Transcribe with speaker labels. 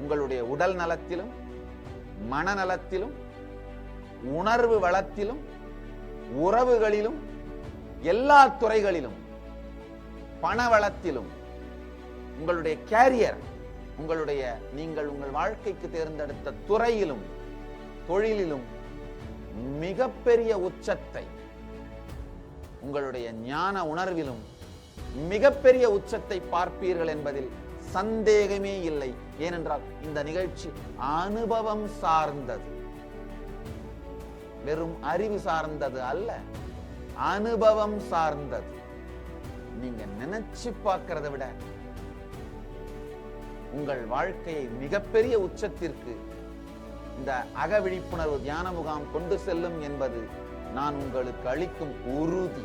Speaker 1: உங்களுடைய உடல் நலத்திலும், மனநலத்திலும், உணர்வு வளத்திலும், உறவுகளிலும், எல்லா துறைகளிலும், பணவளத்திலும், உங்களுடைய கேரியர், நீங்கள் உங்கள் வாழ்க்கைக்கு தேர்ந்தெடுத்த துறையிலும், தொழிலிலும் மிகப்பெரிய உச்சத்தை, உங்களுடைய ஞான உணர்விலும் மிகப்பெரிய உச்சத்தை பார்ப்பீர்கள் என்பதில் சந்தேகமே இல்லை. ஏனென்றால் இந்த நிகழ்ச்சி அனுபவம் சார்ந்தது, வெறும் அறிவு சார்ந்தது அல்ல, அனுபவம் சார்ந்தது. நீங்க நினைச்சு பார்க்கிறத விட உங்கள் வாழ்க்கையை மிகப்பெரிய உச்சத்திற்கு இந்த அக விழிப்புணர்வு தியான முகாம் கொண்டு செல்லும் என்பது நான் உங்களுக்கு அளிக்கும் உறுதி.